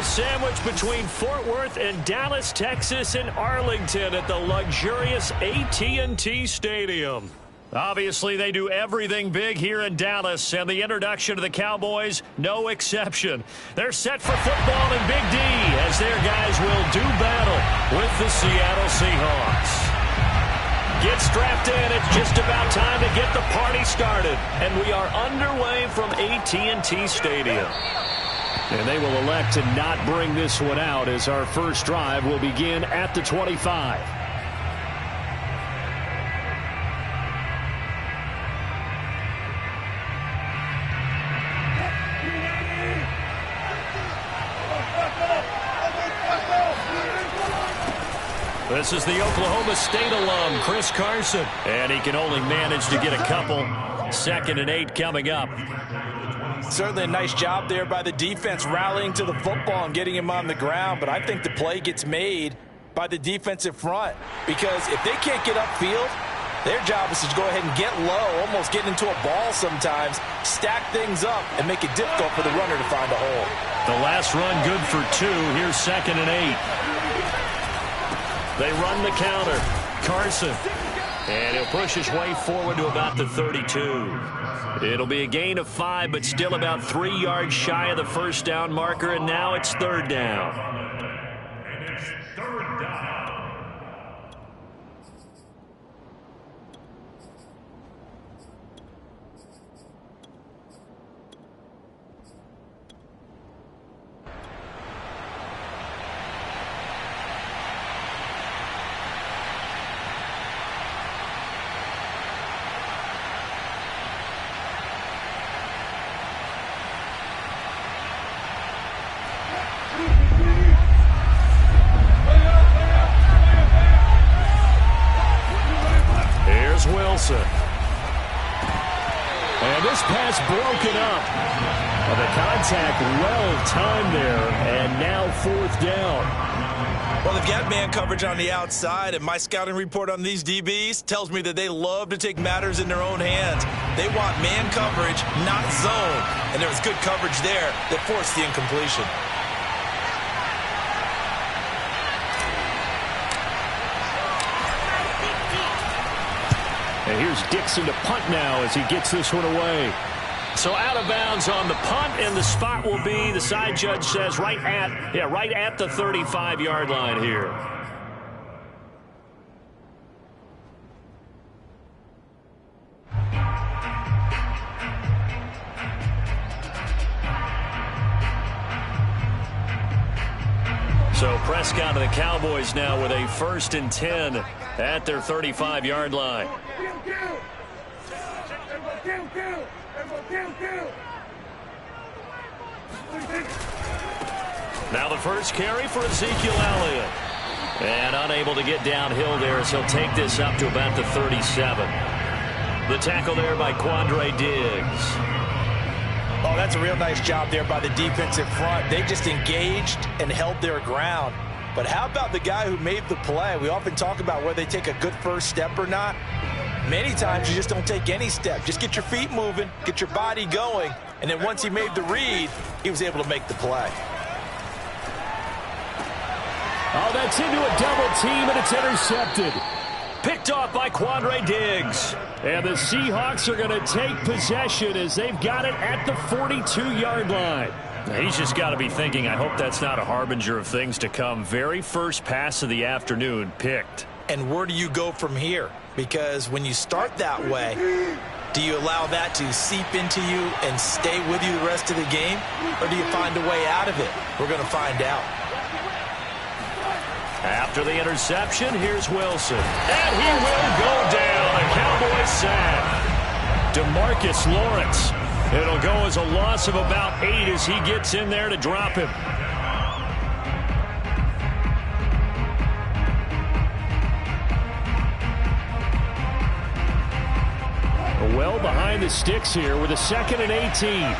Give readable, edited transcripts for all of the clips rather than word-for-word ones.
sandwich between Fort Worth and Dallas, Texas, and Arlington at the luxurious AT&T Stadium. Obviously, they do everything big here in Dallas, and the introduction of the Cowboys, no exception. They're set for football in Big D as their guys will do battle with the Seattle Seahawks. Get strapped in. It's just about time to get the party started. And we are underway from AT&T Stadium. And they will elect to not bring this one out as our first drive will begin at the 25. This is the Oklahoma State alum, Chris Carson. And he can only manage to get a couple. 2nd and 8 coming up. Certainly a nice job there by the defense rallying to the football and getting him on the ground. But I think the play gets made by the defensive front. Because if they can't get upfield, their job is to go ahead and get low, almost get into a ball sometimes, stack things up, and make it difficult for the runner to find a hole. The last run good for 2. Here's 2nd and 8. They run the counter. Carson. And he'll push his way forward to about the 32. It'll be a gain of 5, but still about 3 yards shy of the first down marker, and now it's 3rd down. Wilson. And this pass broken up. The contact well timed there, and now 4th down. Well, they've got man coverage on the outside, and my scouting report on these DBs tells me that they love to take matters in their own hands. They want man coverage, not zone. And there was good coverage there that forced the incompletion. And here's Dixon to punt now as he gets this one away. So out of bounds on the punt, and the spot will be, the side judge says, right at the 35-yard line here. So Prescott and the Cowboys now with a 1st and 10 at their 35-yard line. Now the first carry for Ezekiel Elliott. And unable to get downhill there as he'll take this up to about the 37. The tackle there by Quandre Diggs. Oh, that's a real nice job there by the defensive front. They just engaged and held their ground. But how about the guy who made the play? We often talk about whether they take a good first step or not. Many times you just don't take any step. Just get your feet moving, get your body going, and then once he made the read, he was able to make the play. Oh, that's into a double team, and it's intercepted. Picked off by Quandre Diggs. And the Seahawks are going to take possession as they've got it at the 42-yard line. He's just got to be thinking, I hope that's not a harbinger of things to come. Very first pass of the afternoon picked. And where do you go from here? Because when you start that way, do you allow that to seep into you and stay with you the rest of the game? Or do you find a way out of it? We're going to find out. After the interception, here's Wilson. And he will go down. A Cowboys sack. DeMarcus Lawrence. It'll go as a loss of about 8 as he gets in there to drop him. Well behind the sticks here with a 2nd and 18.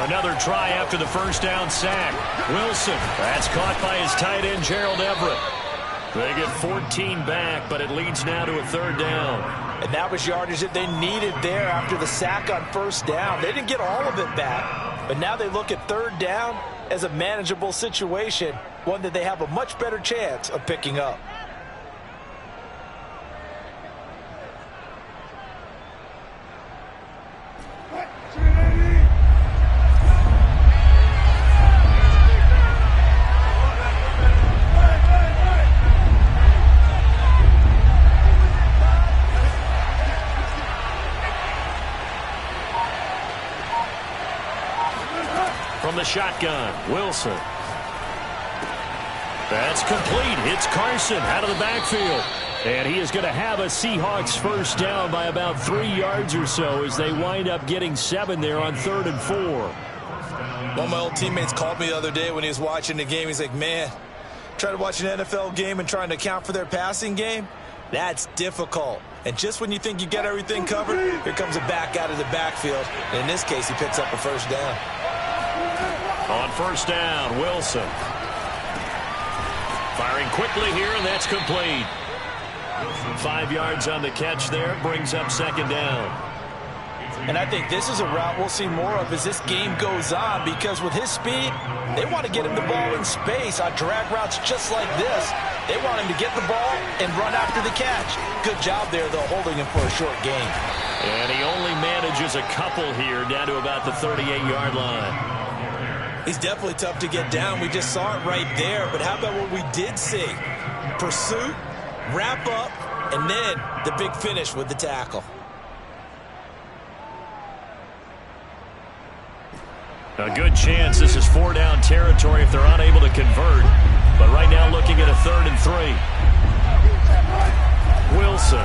Another try after the first down sack. Wilson. That's caught by his tight end, Gerald Everett. They get 14 back, but it leads now to a 3rd down. And that was yardage that they needed there after the sack on first down. They didn't get all of it back, but now they look at third down as a manageable situation, one that they have a much better chance of picking up. From the shotgun, Wilson. That's complete. It's Carson out of the backfield. And he is going to have a Seahawks first down by about 3 yards or so as they wind up getting 7 there on 3rd and 4. One of my old teammates called me the other day when he was watching the game. He's like, man, trying to watch an NFL game and trying to account for their passing game, that's difficult. And just when you think you get everything covered, here comes a back out of the backfield. And in this case, he picks up a first down. On first down, Wilson. Firing quickly here, and that's complete. 5 yards on the catch there, brings up 2nd down. And I think this is a route we'll see more of as this game goes on, because with his speed, they want to get him the ball in space on drag routes just like this. They want him to get the ball and run after the catch. Good job there, though, holding him for a short gain. And he only manages a couple here down to about the 38-yard line. He's definitely tough to get down. We just saw it right there. But how about what we did see? Pursuit, wrap up, and then the big finish with the tackle. A good chance this is 4-down territory if they're unable to convert. But right now looking at a 3rd and 3. Wilson.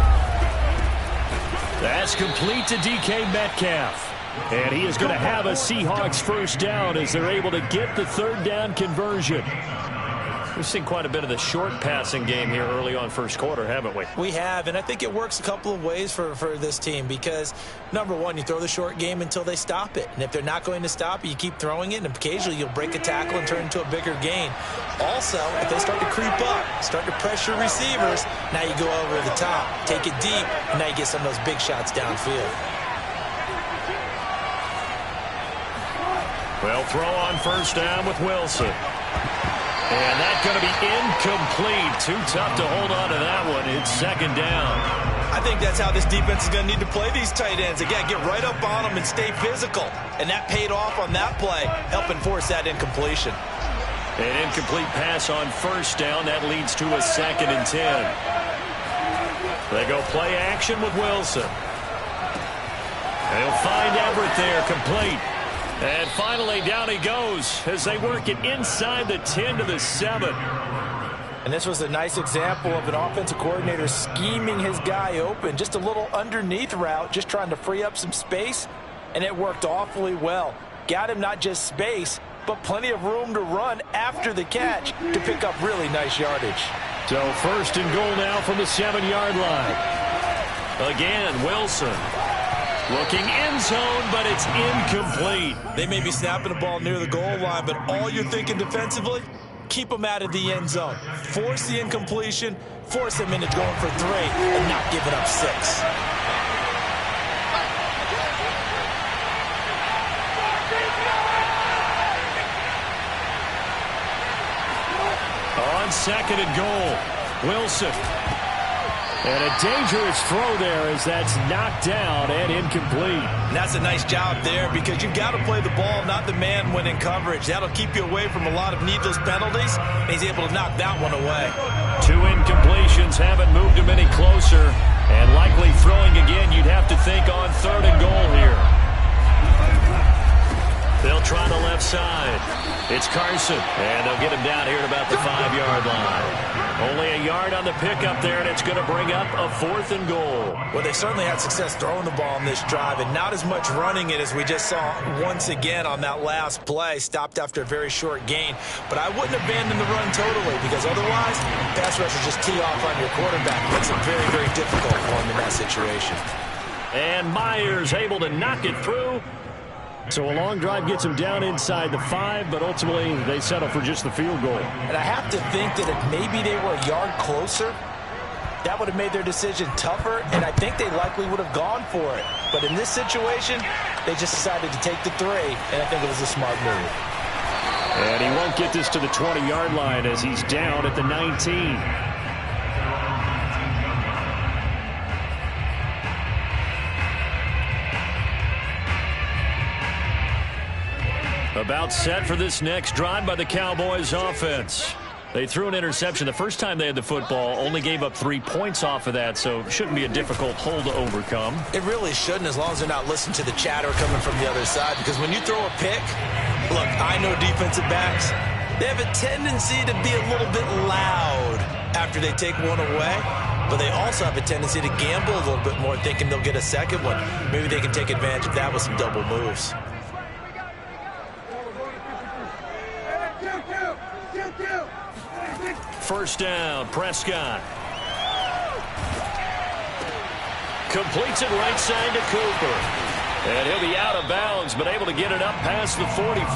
That's complete to DK Metcalf. And he is going to have a Seahawks first down as they're able to get the 3rd down conversion. We've seen quite a bit of the short passing game here early on first quarter, haven't we? We have, and I think it works a couple of ways for this team because, number one, you throw the short game until they stop it. And if they're not going to stop it, you keep throwing it, and occasionally you'll break a tackle and turn into a bigger gain. Also, if they start to creep up, start to pressure receivers, now you go over the top, take it deep, and now you get some of those big shots downfield. Well, throw on first down with Wilson. And that's going to be incomplete. Too tough to hold on to that one. It's 2nd down. I think that's how this defense is going to need to play these tight ends. Again, get right up on them and stay physical. And that paid off on that play, helping force that incompletion. An incomplete pass on first down. That leads to a 2nd and 10. They go play action with Wilson. They'll find Everett there, complete. And finally, down he goes as they work it inside the 10 to the 7. And this was a nice example of an offensive coordinator scheming his guy open. Just a little underneath route, just trying to free up some space. And it worked awfully well. Got him not just space, but plenty of room to run after the catch to pick up really nice yardage. So 1st and goal now from the 7-yard line. Again, Wilson. Looking end zone, but it's incomplete. They may be snapping the ball near the goal line, but all you're thinking defensively, keep them out of the end zone. Force the incompletion, force them into going for 3, and not giving up 6. On 2nd and goal, Wilson. And a dangerous throw there as that's knocked down and incomplete. And that's a nice job there because you've got to play the ball, not the man when in coverage. That'll keep you away from a lot of needless penalties, and he's able to knock that one away. 2 incompletions haven't moved him any closer, and likely throwing again, you'd have to think on 3rd and goal here. They'll try the left side. It's Carson, and they'll get him down here at about the 5-yard line. Only a yard on the pickup there, and it's going to bring up a 4th and goal. Well, they certainly had success throwing the ball in this drive, and not as much running it as we just saw once again on that last play. Stopped after a very short gain. But I wouldn't abandon the run totally, because otherwise, pass rushers just tee off on your quarterback. Makes it very, very difficult for him in that situation. And Myers able to knock it through. So a long drive gets them down inside the 5, but ultimately they settle for just the field goal. And I have to think that if maybe they were a yard closer, that would have made their decision tougher, and I think they likely would have gone for it. But in this situation, they just decided to take the 3, and I think it was a smart move. And he won't get this to the 20-yard line as he's down at the 19. About set for this next drive by the Cowboys offense. They threw an interception the first time they had the football, only gave up 3 points off of that, so it shouldn't be a difficult hole to overcome. It really shouldn't, as long as they're not listening to the chatter coming from the other side, because when you throw a pick, look, I know defensive backs, they have a tendency to be a little bit loud after they take one away, but they also have a tendency to gamble a little bit more, thinking they'll get a second one. Maybe they can take advantage of that with some double moves. First down, Prescott. Completes it right side to Cooper. And he'll be out of bounds, but able to get it up past the 45.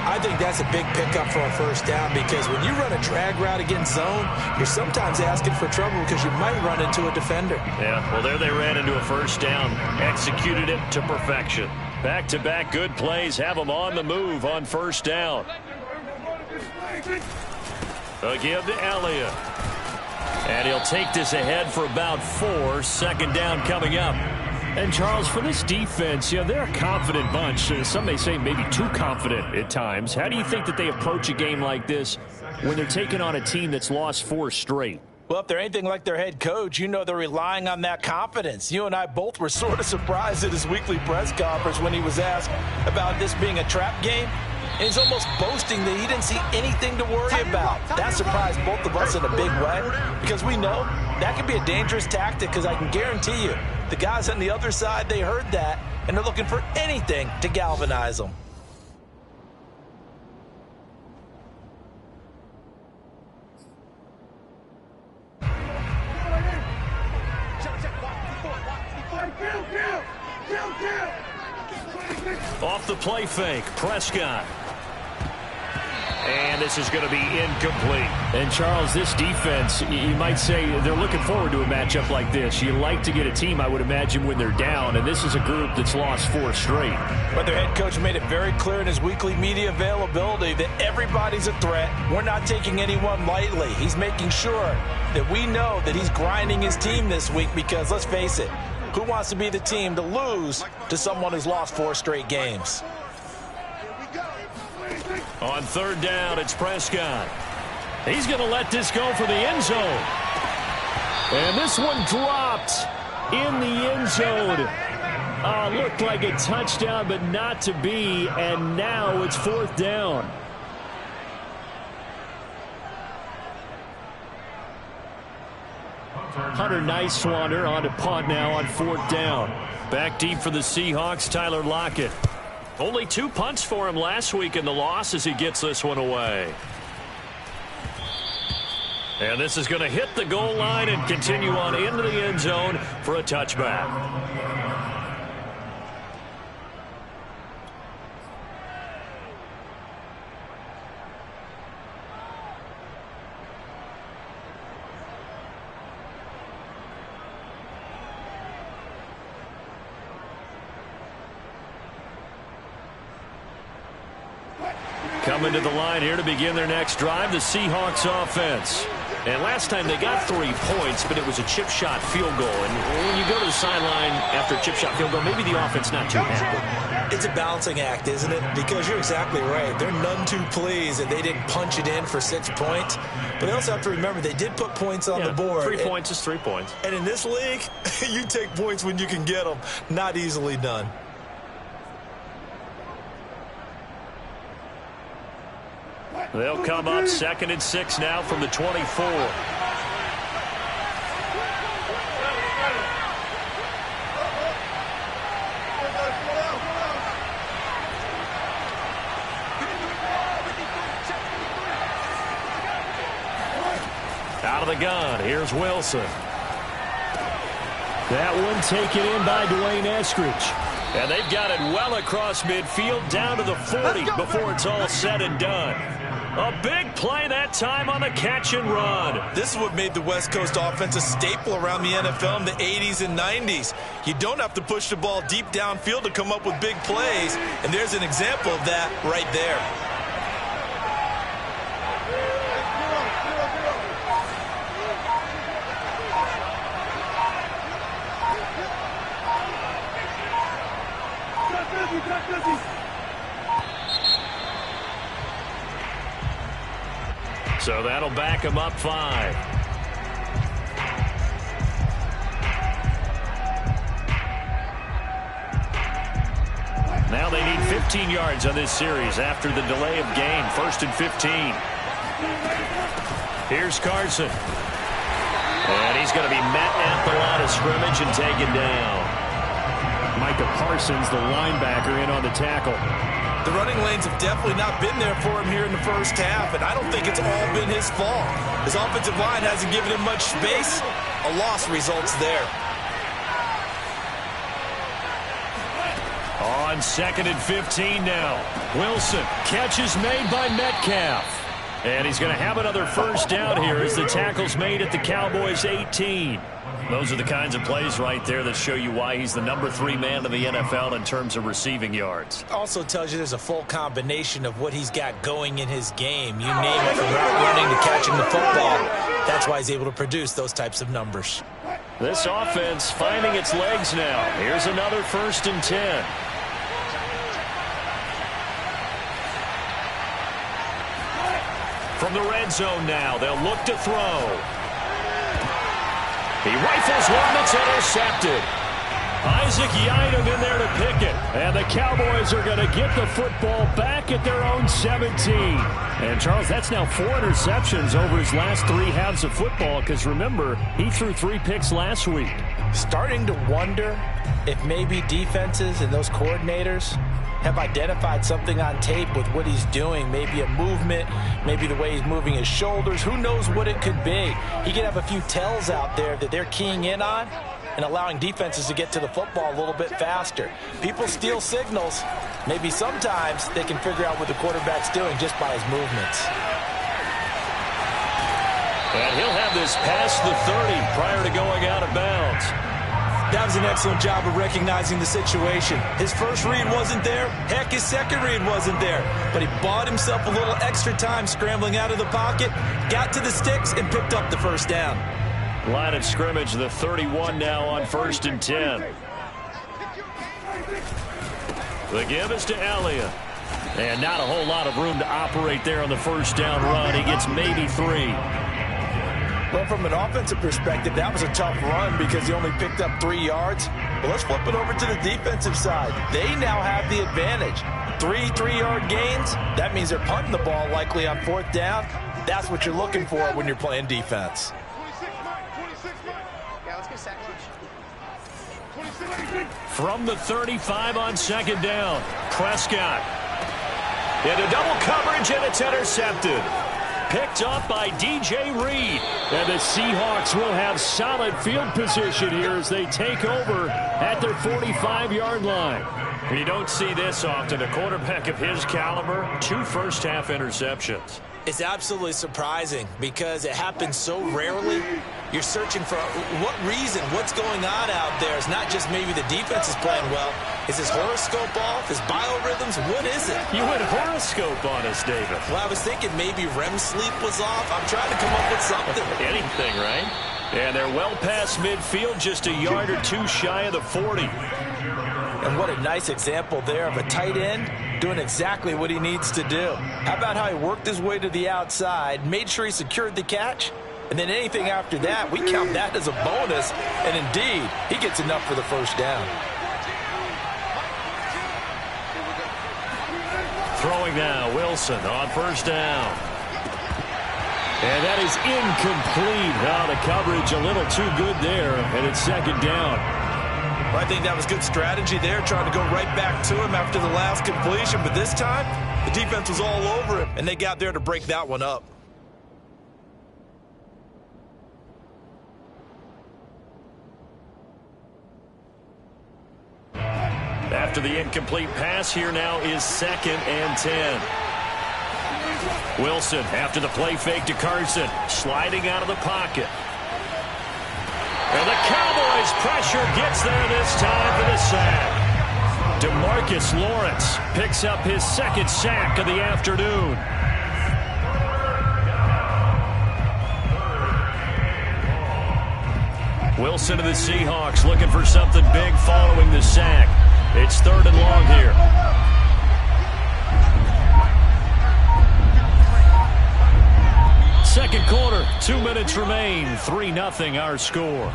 I think that's a big pickup for a first down, because when you run a drag route against zone, you're sometimes asking for trouble because you might run into a defender. Yeah, well, there they ran into a first down. Executed it to perfection. Back-to-back good plays have them on the move on first down. A give to Elliott. And he'll take this ahead for about 4. Second down coming up. And, Charles, for this defense, you know, they're a confident bunch. Some may say maybe too confident at times. How do you think that they approach a game like this when they're taking on a team that's lost 4 straight? Well, if they're anything like their head coach, you know they're relying on that confidence. You and I both were sort of surprised at his weekly press conference when he was asked about this being a trap game. And he's almost boasting that he didn't see anything to worry about. That surprised both of us in a big way, because we know that can be a dangerous tactic, because I can guarantee you the guys on the other side, they heard that, and they're looking for anything to galvanize them. Off the play fake, Prescott. And this is going to be incomplete. And, Charles, this defense, you might say they're looking forward to a matchup like this. You like to get a team, I would imagine, when they're down, and this is a group that's lost 4 straight. But their head coach made it very clear in his weekly media availability that everybody's a threat. We're not taking anyone lightly. He's making sure that we know that he's grinding his team this week, because, let's face it, who wants to be the team to lose to someone who's lost 4 straight games? On third down, it's Prescott. He's going to let this go for the end zone. And this one dropped in the end zone. Looked like a touchdown, but not to be. And now it's 4th down. Hunter Nicewander on to punt now on 4th down. Back deep for the Seahawks, Tyler Lockett. Only 2 punts for him last week in the loss as he gets this one away. And this is going to hit the goal line and continue on into the end zone for a touchback. Coming to the line here to begin their next drive, the Seahawks offense. And last time they got 3 points, but it was a chip shot field goal. And when you go to the sideline after a chip shot field goal, maybe the offense not too happy. It's a balancing act, isn't it? Because you're exactly right. They're none too pleased that they didn't punch it in for 6 points. But they also have to remember they did put points on the board. 3 points is 3 points. And in this league, you take points when you can get them. Not easily done. They'll come up 2nd and 6 now from the 24. Out of the gun, here's Wilson. That one taken in by Dwayne Eskridge. And they've got it well across midfield, down to the 40 before it's all said and done. A big play that time on the catch and run. This is what made the West Coast offense a staple around the NFL in the 80s and 90s. You don't have to push the ball deep downfield to come up with big plays, and there's an example of that right there. So that'll back him up 5. Now they need 15 yards on this series after the delay of game. 1st and 15. Here's Carson. And he's going to be met at the line of scrimmage and taken down. Micah Parsons, the linebacker, in on the tackle. The running lanes have definitely not been there for him here in the first half, and I don't think it's all been his fault. His offensive line hasn't given him much space. A loss results there. On 2nd and 15 now. Wilson, catch is made by Metcalf. And he's going to have another first down here as the tackle's made at the Cowboys' 18. Those are the kinds of plays right there that show you why he's the number 3 man in the NFL in terms of receiving yards. Also tells you there's a full combination of what he's got going in his game. You name it, from route running to catching the football. That's why he's able to produce those types of numbers. This offense finding its legs now. Here's another 1st and 10. From the red zone now, they'll look to throw. He rifles one that's intercepted. Isaac Yiadom in there to pick it. And the Cowboys are going to get the football back at their own 17. And, Charles, that's now 4 interceptions over his last 3 halves of football because, remember, he threw 3 picks last week. Starting to wonder if maybe defenses and those coordinators have identified something on tape with what he's doing. Maybe a movement, maybe the way he's moving his shoulders. Who knows what it could be? He could have a few tells out there that they're keying in on and allowing defenses to get to the football a little bit faster. People steal signals. Maybe sometimes they can figure out what the quarterback's doing just by his movements. And he'll have this past the 30 prior to going out of bounds. That was an excellent job of recognizing the situation. His first read wasn't there. Heck, his second read wasn't there. But he bought himself a little extra time scrambling out of the pocket, got to the sticks, and picked up the first down. Line of scrimmage, the 31 now on 1st and 10. The give is to Elliott. And not a whole lot of room to operate there on the first down run. He gets maybe 3. Well, from an offensive perspective, that was a tough run because he only picked up 3 yards. But let's flip it over to the defensive side. They now have the advantage. 3 3-yard gains. That means they're punting the ball likely on 4th down. That's what you're looking for when you're playing defense. From the 35 on 2nd down, Prescott. Into double coverage, and it's intercepted. Picked up by DJ Reed. And the Seahawks will have solid field position here as they take over at their 45-yard line. And you don't see this often. A quarterback of his caliber, 2 first-half interceptions. It's absolutely surprising because it happens so rarely. You're searching for what reason, what's going on out there. It's not just maybe the defense is playing well. Is his horoscope off? His biorhythms? What is it? You went horoscope on us, David. Well, I was thinking maybe REM sleep was off. I'm trying to come up with something. Anything, right? And they're well past midfield, just a yard or 2 shy of the 40. And what a nice example there of a tight end doing exactly what he needs to do. How about how he worked his way to the outside, made sure he secured the catch, and then anything after that, we count that as a bonus. And indeed, he gets enough for the first down. Throwing now, Wilson on 1st down. And that is incomplete. Now the coverage a little too good there, and it's 2nd down. Well, I think that was good strategy there, trying to go right back to him after the last completion. But this time, the defense was all over him, and they got there to break that one up. After the incomplete pass, here now is 2nd and 10. Wilson after the play fake to Carson. Sliding out of the pocket. And the Cowboys pressure gets there this time for the sack. DeMarcus Lawrence picks up his second sack of the afternoon. Wilson to the Seahawks looking for something big following the sack. It's 3rd and long here. Second quarter, 2 minutes remain. 3-0 our score.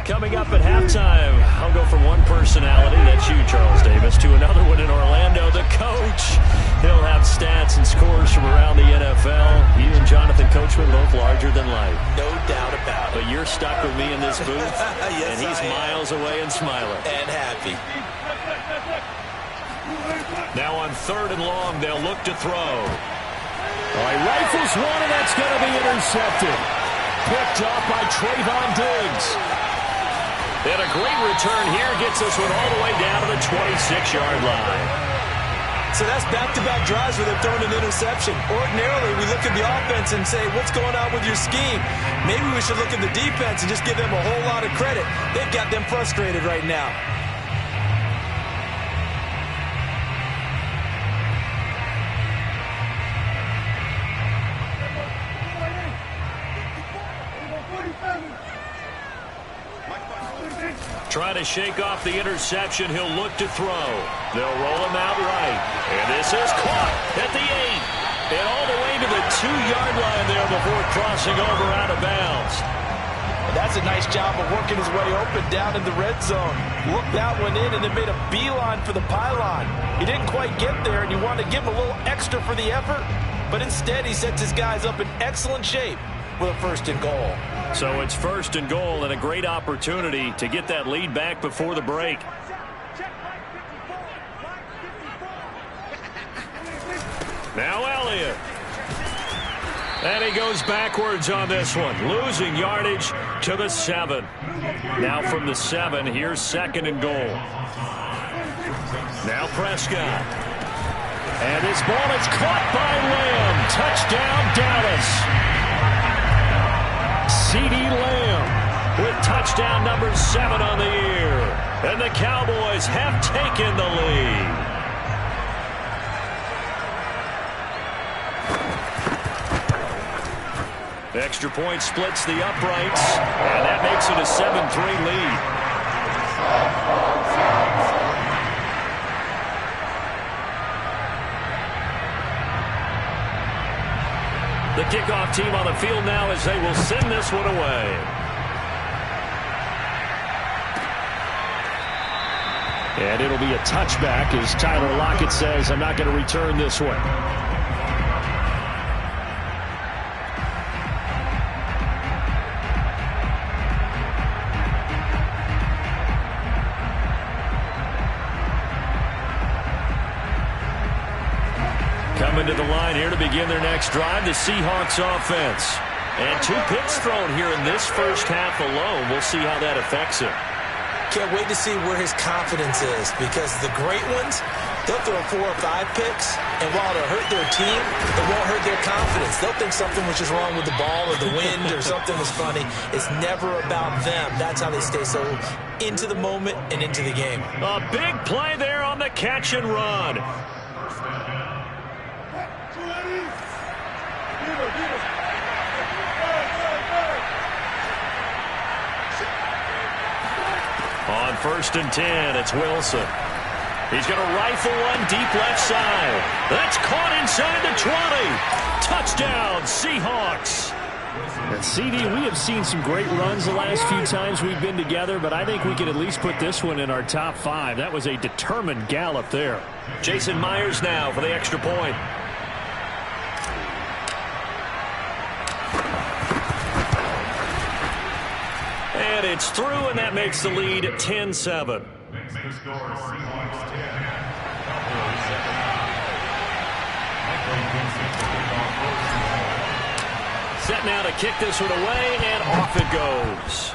Coming up at halftime, I'll go from one personality, that's you, Charles Davis, to another one in Orlando, the coach. He'll have stats and scores from around the NFL. You and Jonathan Coachman both larger than life. No doubt about it. But you're stuck with me in this booth, yes, and he's miles away and smiling. And happy. Now on 3rd and long, they'll look to throw. All right, rifles one, and that's going to be intercepted. Picked off by Trayvon Diggs. And a great return here gets us one all the way down to the 26-yard line. So that's back-to-back drives where they've thrown an interception. Ordinarily, we look at the offense and say, what's going on with your scheme? Maybe we should look at the defense and just give them a whole lot of credit. They've got them frustrated right now. Trying to shake off the interception. He'll look to throw. They'll roll him out right. And this is caught at the 8. And all the way to the 2-yard line there before crossing over out of bounds. That's a nice job of working his way open down in the red zone. Looked that one in and then made a beeline for the pylon. He didn't quite get there, and you want to give him a little extra for the effort. But instead, he sets his guys up in excellent shape with a 1st and goal. So it's 1st and goal and a great opportunity to get that lead back before the break. Now Elliott. And he goes backwards on this one, losing yardage to the 7. Now from the 7, here's 2nd and goal. Now Prescott. And this ball is caught by Lamb. Touchdown, Dallas. CeeDee Lamb with touchdown number 7 on the year. And the Cowboys have taken the lead. Extra point splits the uprights, and that makes it a 7-3 lead. The kickoff team on the field now as they will send this one away. And it'll be a touchback as Tyler Lockett says, I'm not going to return this one. Coming to the line here to begin their next drive, the Seahawks offense. And 2 picks thrown here in this first half alone. We'll see how that affects him. Can't wait to see where his confidence is, because the great ones, they'll throw 4 or 5 picks, and while it'll hurt their team, it won't hurt their confidence. They'll think something was just wrong with the ball or the wind or something was funny. It's never about them. That's how they stay so into the moment and into the game. A big play there on the catch and run. On 1st and 10, it's Wilson. He's going to rifle one deep left side. That's caught inside the 20. Touchdown, Seahawks. And CD, we have seen some great runs the last few times we've been together, but I think we could at least put this one in our top 5. That was a determined gallop there. Jason Myers now for the extra point. And it's through, and that makes the lead 10-7. Set now to kick this one away, and off it goes.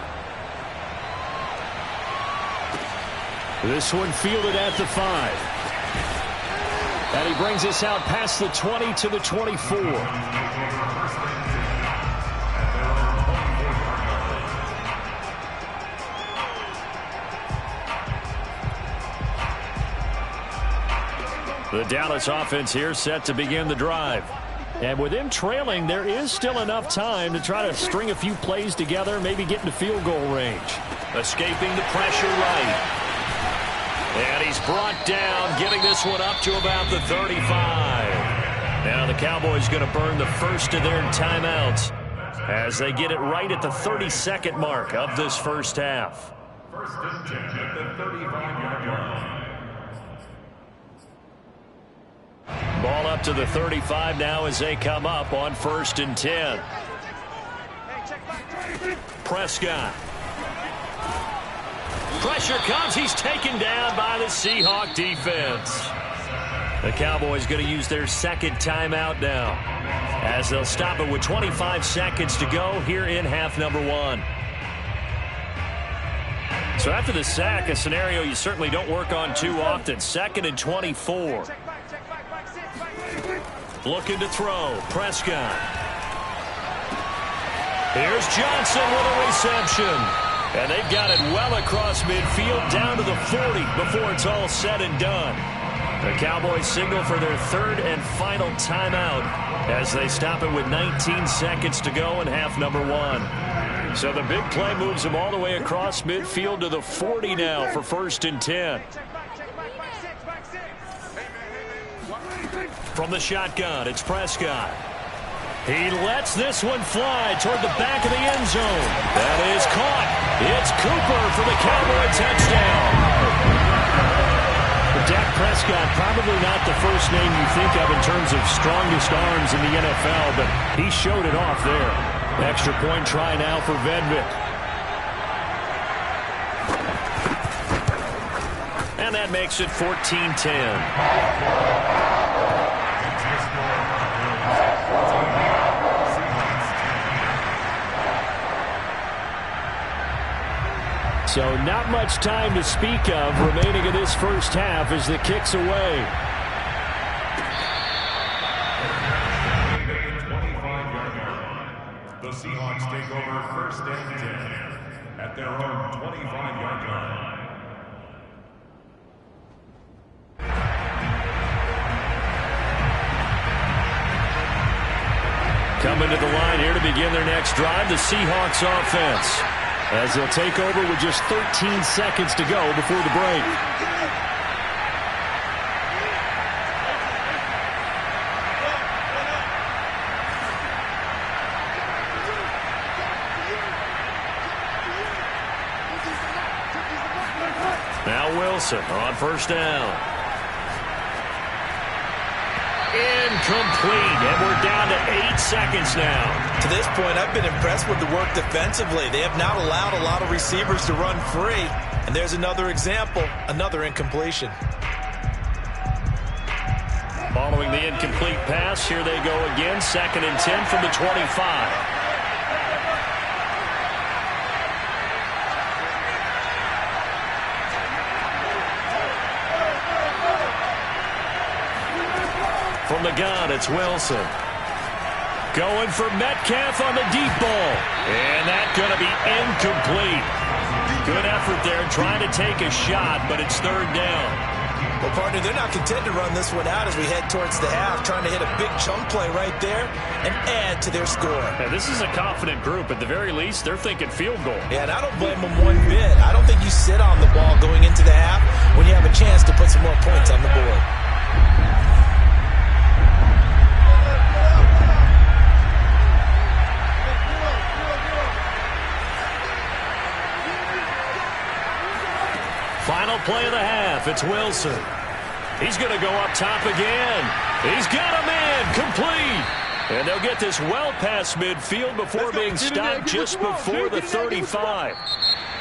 This one fielded at the 5. And he brings us out past the 20 to the 24. The Dallas offense here set to begin the drive. And with them trailing, there is still enough time to try to string a few plays together, maybe get into field goal range. Escaping the pressure right. And he's brought down, getting this one up to about the 35. Now the Cowboys going to burn the first of their timeouts as they get it right at the 32nd mark of this first half. First and 10 at the 35-yard line. Ball up to the 35 now as they come up on 1st and 10. Prescott. Pressure comes. He's taken down by the Seahawks defense. The Cowboys going to use their second timeout now as they'll stop it with 25 seconds to go here in half number 1. So after the sack, a scenario you certainly don't work on too often. 2nd and 24. Looking to throw. Prescott. Here's Johnson with a reception. And they've got it well across midfield down to the 40 before it's all said and done. The Cowboys signal for their third and final timeout as they stop it with 19 seconds to go in half number 1. So the big play moves them all the way across midfield to the 40 now for 1st and 10. From the shotgun, it's Prescott. He lets this one fly toward the back of the end zone. That is caught. It's Cooper for the Cowboy touchdown. Dak Prescott, probably not the first name you think of in terms of strongest arms in the NFL, but he showed it off there. Extra point try now for Vedvik. And that makes it 14-10. So not much time to speak of remaining in this first half as the kick's away. 25-yard line. The Seahawks take over 1st and 10 at their own 25-yard line. Coming to the line here to begin their next drive, the Seahawks offense, as they'll take over with just 13 seconds to go before the break. Now Wilson on 1st down. Incomplete, and we're down to 8 seconds now. To this point, I've been impressed with the work defensively. They have not allowed a lot of receivers to run free. And there's another example, another incompletion. Following the incomplete pass, here they go again. 2nd and 10 from the 25. From the gun, it's Wilson. Going for Metcalf on the deep ball. And that's going to be incomplete. Good effort there trying to take a shot, but it's 3rd down. Well, partner, they're not content to run this one out as we head towards the half, trying to hit a big chunk play right there and add to their score. Yeah, this is a confident group. At the very least, they're thinking field goal. Yeah, and I don't blame them one bit. I don't think you sit on the ball going into the half when you have a chance to put some more points on the board. Final play of the half. It's Wilson. He's going to go up top again. He's got him in. Complete. And they'll get this well past midfield before being stopped just before the 35.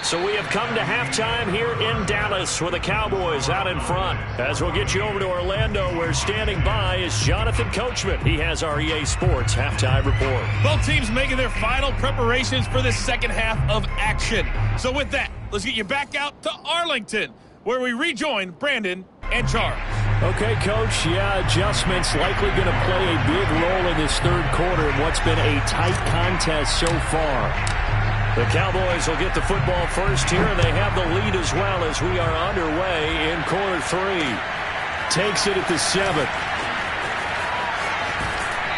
So we have come to halftime here in Dallas with the Cowboys out in front. As we'll get you over to Orlando, where standing by is Jonathan Coachman. He has our EA Sports halftime report. Both teams making their final preparations for the second half of action. So with that, let's get you back out to Arlington, where we rejoin Brandon and Charles. Okay, Coach. Yeah, adjustments likely going to play a big role in this third quarter in what's been a tight contest so far. The Cowboys will get the football first here, and they have the lead as well as we are underway in quarter three. Takes it at the 7.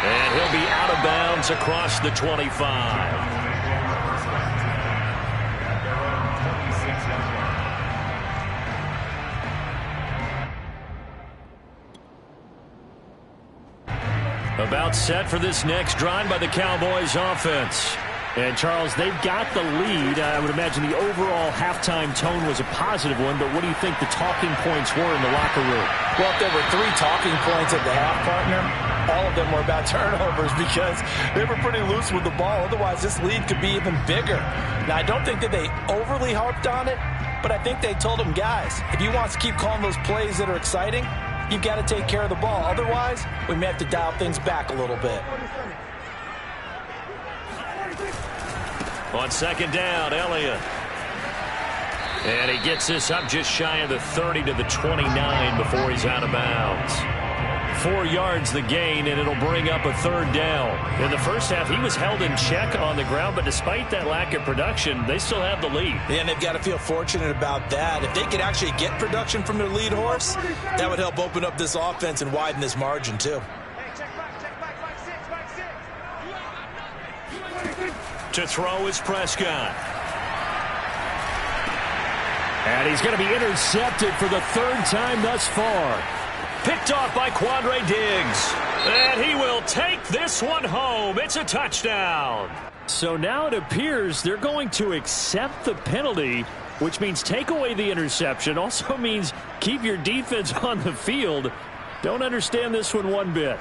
And he'll be out of bounds across the 25. About set for this next drive by the Cowboys offense. And, Charles, they've got the lead. I would imagine the overall halftime tone was a positive one, but what do you think the talking points were in the locker room? Well, if there were 3 talking points at the half, partner, all of them were about turnovers because they were pretty loose with the ball. Otherwise, this lead could be even bigger. Now, I don't think that they overly harped on it, but I think they told them, guys, if you want to keep calling those plays that are exciting, you've got to take care of the ball. Otherwise, we may have to dial things back a little bit. On second down, Elliott. And he gets this up just shy of the 30 to the 29 before he's out of bounds. 4 yards the gain, and it'll bring up a third down. In the first half, he was held in check on the ground, but despite that lack of production, they still have the lead. Yeah, and they've got to feel fortunate about that. If they could actually get production from their lead horse, that would help open up this offense and widen this margin, too. To throw is Prescott. And he's going to be intercepted for the 3rd time thus far. Picked off by Quandre Diggs. And he will take this one home. It's a touchdown. So now it appears they're going to accept the penalty, which means take away the interception. Also means keep your defense on the field. Don't understand this one bit.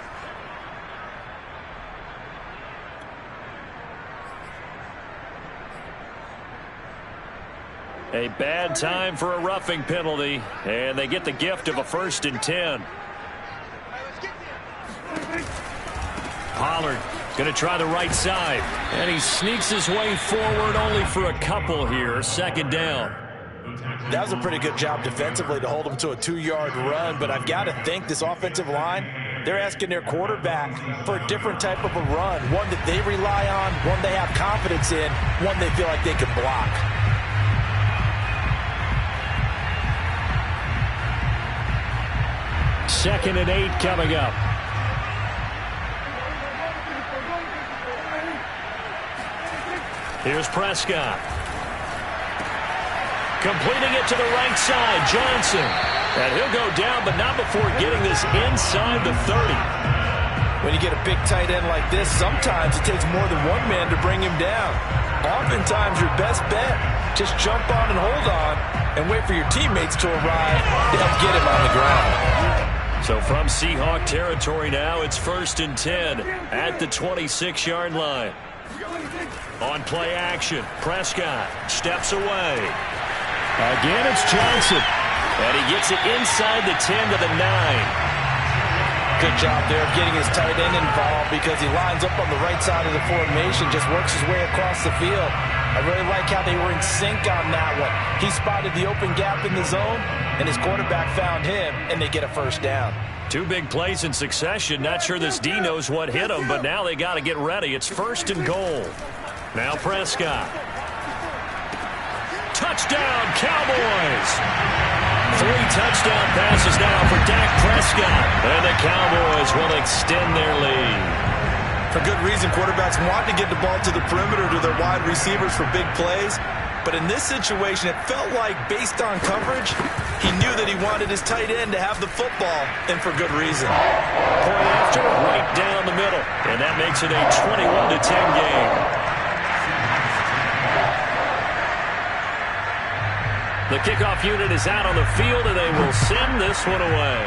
A bad time for a roughing penalty, and they get the gift of a 1st and 10. Pollard going to try the right side, and he sneaks his way forward only for a couple here. 2nd down. That was a pretty good job defensively to hold him to a 2-yard run, but I've got to think this offensive line, they're asking their quarterback for a different type of a run, one that they rely on, one they have confidence in, one they feel like they can block. 2nd and 8 coming up. Here's Prescott. Completing it to the right side, Johnson. And he'll go down, but not before getting this inside the 30. When you get a big tight end like this, sometimes it takes more than one man to bring him down. Oftentimes, your best bet, just jump on and hold on and wait for your teammates to arrive to help get him on the ground. So from Seahawk territory now, it's 1st and 10 at the 26-yard line. On play action, Prescott steps away. Again, it's Johnson. And he gets it inside the 10 to the 9. Good job there of getting his tight end involved because he lines up on the right side of the formation, just works his way across the field. I really like how they were in sync on that one. He spotted the open gap in the zone, and his quarterback found him, and they get a 1st down. 2 big plays in succession. Not sure this D knows what hit him, but now they got to get ready. It's 1st and goal. Now Prescott. Touchdown, Cowboys! 3 touchdown passes now for Dak Prescott. And the Cowboys will extend their lead. For good reason, quarterbacks want to get the ball to the perimeter to their wide receivers for big plays. But in this situation, it felt like, based on coverage, he knew that he wanted his tight end to have the football, and for good reason. Point after, right down the middle. And that makes it a 21-10 game. The kickoff unit is out on the field, and they will send this one away.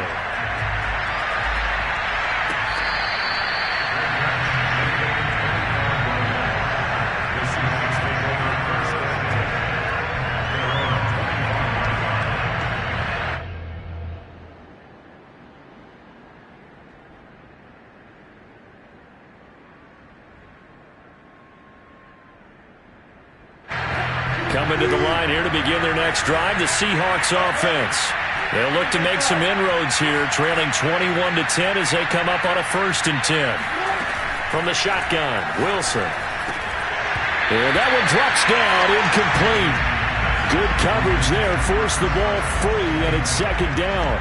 headed to the line here to begin their next drive. The Seahawks offense. They'll look to make some inroads here, trailing 21-10 as they come up on a 1st and 10. From the shotgun, Wilson. And that one drops down, incomplete. Good coverage there, forced the ball free, and it's 2nd down.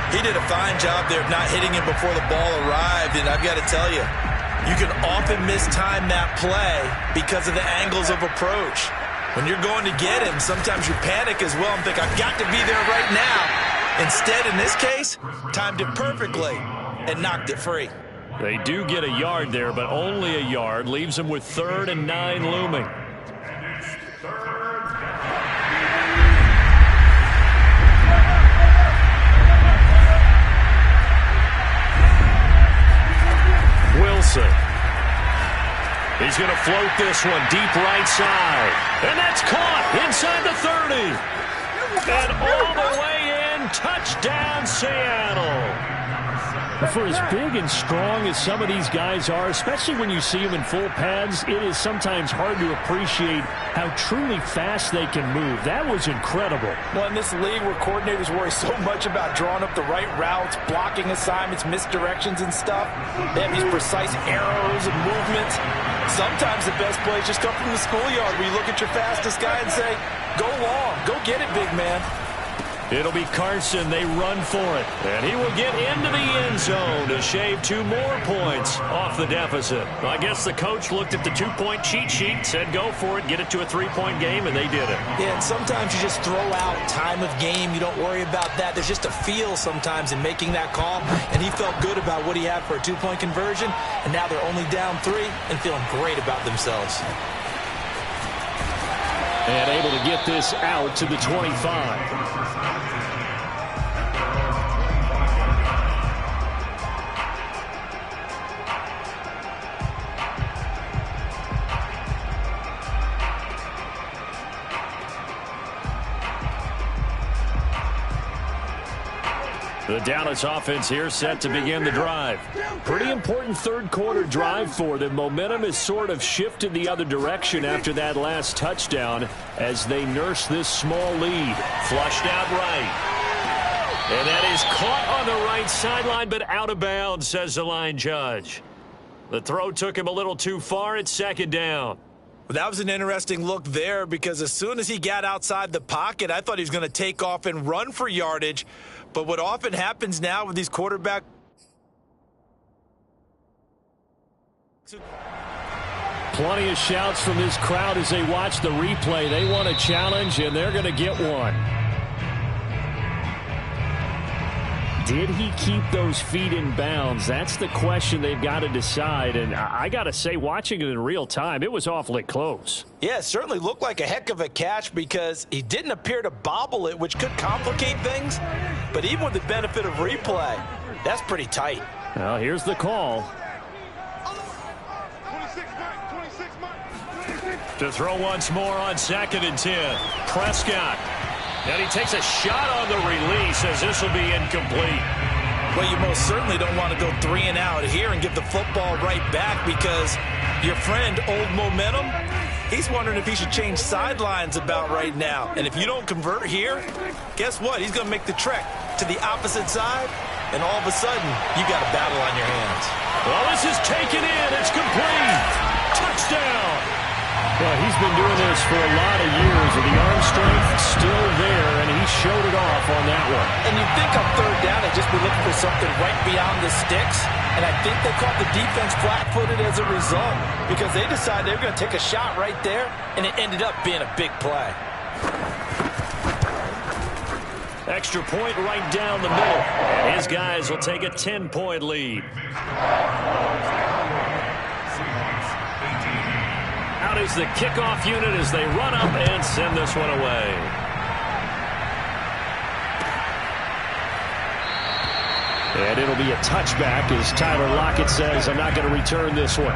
He did a fine job there of not hitting him before the ball arrived, and I've got to tell you, you can often mistime that play because of the angles of approach. When you're going to get him, sometimes you panic as well and think, I've got to be there right now. Instead, in this case, timed it perfectly and knocked it free. They do get a yard there, but only a yard. Leaves them with 3rd and 9 looming. Wilson. He's going to float this one deep right side. And that's caught inside the 30. And all the way in, touchdown Seattle. For as big and strong as some of these guys are, especially when you see them in full pads, it is sometimes hard to appreciate how truly fast they can move. That was incredible. Well, in this league where coordinators worry so much about drawing up the right routes, blocking assignments, misdirections and stuff, they have these precise arrows and movements. Sometimes the best plays just come from the schoolyard where you look at your fastest guy and say, go long, go get it, big man. It'll be Carson. They run for it. And he will get into the end zone to shave 2 more points off the deficit. I guess the coach looked at the 2-point cheat sheet, said go for it, get it to a 3-point game, and they did it. Yeah, and sometimes you just throw out time of game. You don't worry about that. There's just a feel sometimes in making that call, and he felt good about what he had for a 2-point conversion, and now they're only down 3 and feeling great about themselves. And able to get this out to the 25. The Dallas offense here set to begin the drive. Pretty important 3rd quarter drive for them. Momentum has sort of shifted the other direction after that last touchdown as they nurse this small lead. Flushed out right. And that is caught on the right sideline, but out of bounds, says the line judge. The throw took him a little too far. It's 2nd down. Well, that was an interesting look there because as soon as he got outside the pocket, I thought he was going to take off and run for yardage. But what often happens now with these quarterbacks, plenty of shouts from this crowd as they watch the replay. They want a challenge, and they're going to get one. Did he keep those feet in bounds? That's the question they've got to decide. And I got to say, watching it in real time, it was awfully close. Yeah, it certainly looked like a heck of a catch because he didn't appear to bobble it, which could complicate things. But even with the benefit of replay, that's pretty tight. Well, here's the call. To throw once more on 2nd and 10. Prescott. And he takes a shot on the release as this will be incomplete. Well, you most certainly don't want to go 3 and out here and give the football right back because your friend, Old Momentum, he's wondering if he should change sidelines about right now. And if you don't convert here, guess what? He's going to make the trek to the opposite side, and all of a sudden, you got a battle on your hands. Well, this is taken in. It's complete. Touchdown. Well, he's been doing this for a lot of years, and the arm strength still there, and he showed it off on that one. And you think on 3rd down, they'd just be looking for something right beyond the sticks, and I think they caught the defense flat-footed as a result because they decided they were going to take a shot right there, and it ended up being a big play. Extra point right down the middle, and his guys will take a 10-point lead. Out is the kickoff unit as they run up and send this one away. And it'll be a touchback as Tyler Lockett says, I'm not going to return this one.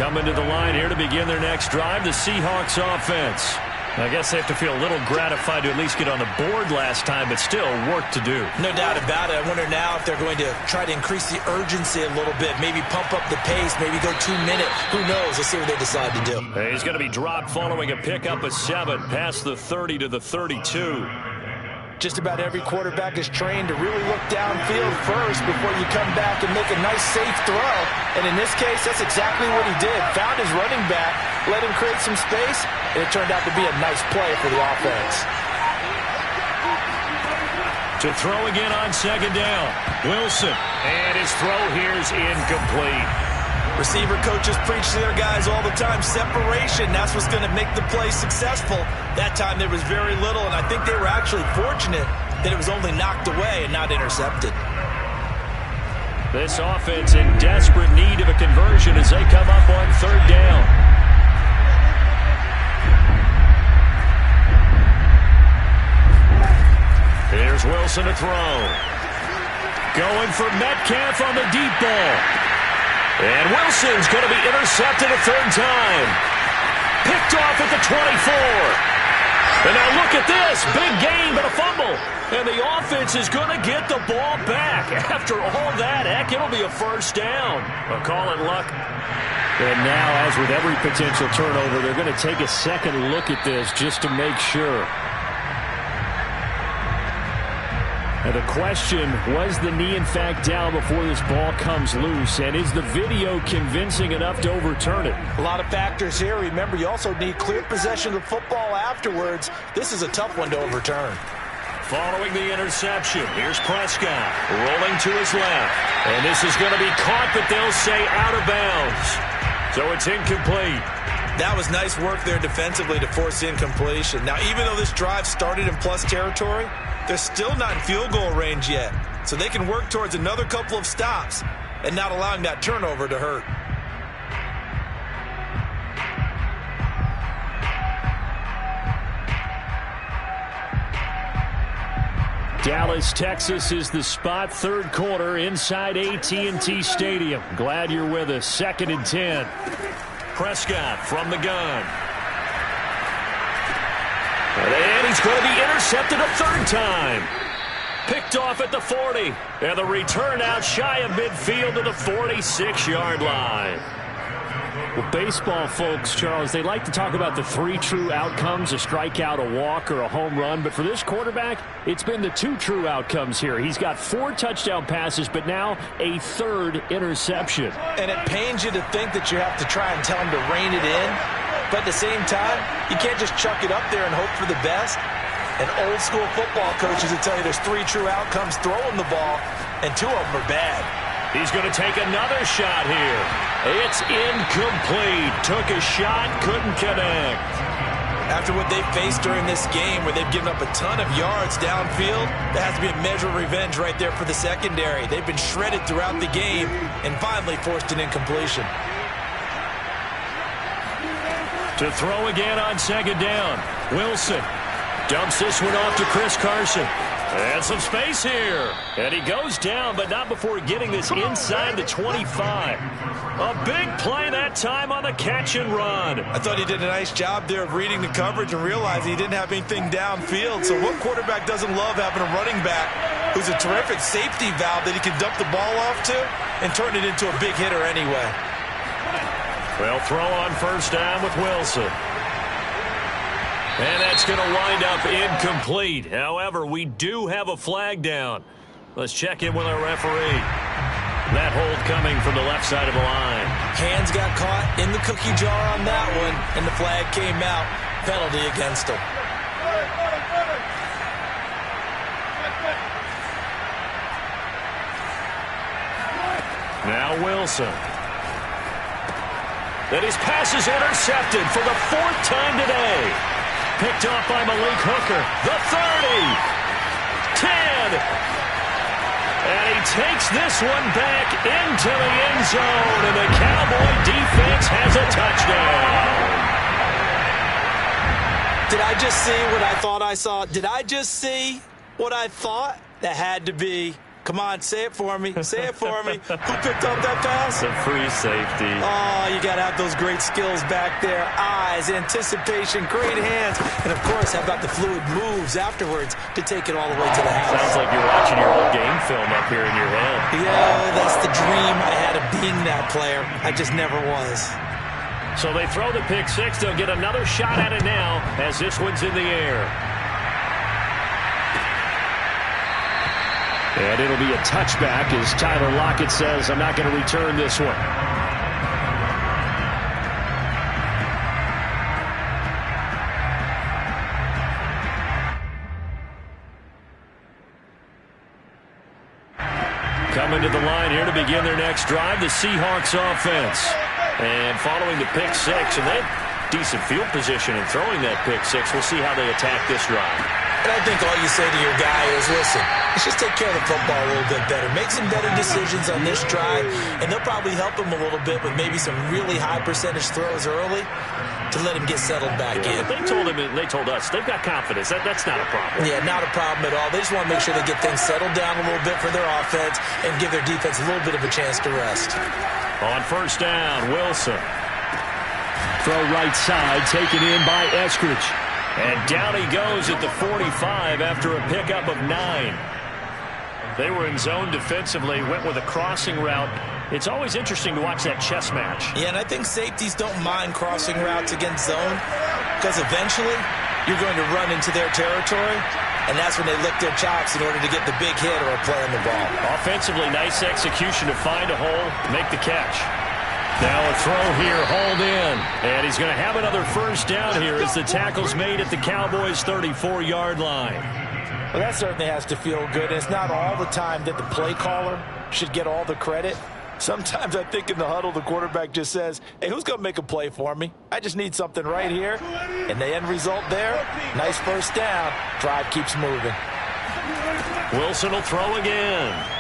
Coming to the line here to begin their next drive, the Seahawks offense. I guess they have to feel a little gratified to at least get on the board last time, but still work to do. No doubt about it. I wonder now if they're going to try to increase the urgency a little bit, maybe pump up the pace, maybe go 2 minute. Who knows? Let's see what they decide to do. He's going to be dropped following a pickup of 7 past the 30 to the 32. Just about every quarterback is trained to really look downfield first before you come back and make a nice, safe throw. And in this case, that's exactly what he did. Found his running back, let him create some space, and it turned out to be a nice play for the offense. To throw again on second down, Wilson. And his throw here is incomplete. Receiver coaches preach to their guys all the time, separation, that's what's going to make the play successful. That time there was very little, and I think they were actually fortunate that it was only knocked away and not intercepted. This offense in desperate need of a conversion as they come up on third down. Here's Wilson to throw. Going for Metcalf on the deep ball. And Wilson's going to be intercepted a third time. Picked off at the 24. And now look at this. Big gain, but a fumble. And the offense is going to get the ball back. After all that, heck, it'll be a first down. I'll call it luck. And now, as with every potential turnover, they're going to take a second look at this just to make sure. And the question, was the knee in fact down before this ball comes loose? And is the video convincing enough to overturn it? A lot of factors here. Remember, you also need clear possession of the football afterwards. This is a tough one to overturn. Following the interception, here's Prescott rolling to his left. And this is going to be caught, but they'll say out of bounds. So it's incomplete. That was nice work there defensively to force incompletion. Now, even though this drive started in plus territory, they're still not in field goal range yet. So they can work towards another couple of stops and not allowing that turnover to hurt. Dallas, Texas is the spot. Third quarter inside AT&T Stadium. Glad you're with us. 2nd and 10. Prescott from the gun. And he's going to be intercepted a third time. Picked off at the 40. And the return out shy of midfield to the 46-yard line. Well, baseball folks, Charles, they like to talk about the 3 true outcomes, a strikeout, a walk, or a home run. But for this quarterback, it's been the 2 true outcomes here. He's got 4 touchdown passes, but now a 3rd interception. And it pains you to think that you have to try and tell him to rein it in. But at the same time, you can't just chuck it up there and hope for the best. And old school football coaches will tell you there's 3 true outcomes throwing the ball, and 2 of them are bad. He's going to take another shot here. It's incomplete. Took a shot, couldn't connect. After what they've faced during this game, where they've given up a ton of yards downfield, that has to be a measure of revenge right there for the secondary. They've been shredded throughout the game and finally forced an incompletion. To throw again on second down. Wilson dumps this one off to Chris Carson. And some space here. And he goes down, but not before getting this inside the 25. A big play that time on the catch and run. I thought he did a nice job there of reading the coverage and realizing he didn't have anything downfield. So what quarterback doesn't love having a running back who's a terrific safety valve that he can dump the ball off to and turn it into a big hitter anyway? Well, throw on first down with Wilson. And that's going to wind up incomplete. However, we do have a flag down. Let's check in with our referee. That hold coming from the left side of the line. Hands got caught in the cookie jar on that one, and the flag came out. Penalty against him. Now Wilson. And his pass is intercepted for the 4th time today. Picked off by Malik Hooker. The 30. 10. And he takes this one back into the end zone. And the Cowboy defense has a touchdown. Did I just see what I thought I saw? Did I just see what I thought? That had to be Come on, say it for me. Say it for me. Who picked up that pass? The free safety. Oh, you got to have those great skills back there. Eyes, anticipation, great hands. And, of course, how about the fluid moves afterwards to take it all the way to the house? Sounds like you're watching your old game film up here in your head. Yeah, that's the dream I had of being that player. I just never was. So they throw the pick six. They'll get another shot at it now as this one's in the air. And it'll be a touchback as Tyler Lockett says, I'm not going to return this one. Coming to the line here to begin their next drive, the Seahawks offense. And following the pick six, and they have decent field position in throwing that pick six. We'll see how they attack this drive. And I think all you say to your guy is, listen, let's just take care of the football a little bit better. Make some better decisions on this drive, and they'll probably help him a little bit with maybe some really high percentage throws early to let him get settled back in. They told us they've got confidence. That's not a problem. Yeah, not a problem at all. They just want to make sure they get things settled down a little bit for their offense and give their defense a little bit of a chance to rest. On first down, Wilson. Throw right side, taken in by Eskridge. And down he goes at the 45 after a pickup of 9. They were in zone defensively, went with a crossing route. It's always interesting to watch that chess match. Yeah, and I think safeties don't mind crossing routes against zone because eventually you're going to run into their territory, and that's when they lick their chops in order to get the big hit or a play on the ball. Offensively, nice execution to find a hole, make the catch. Now a throw here, hauled in. And he's going to have another first down here as the tackle's made at the Cowboys' 34-yard line. Well, that certainly has to feel good. It's not all the time that the play caller should get all the credit. Sometimes I think in the huddle, the quarterback just says, hey, who's going to make a play for me? I just need something right here. And the end result there, nice first down. Drive keeps moving. Wilson will throw again.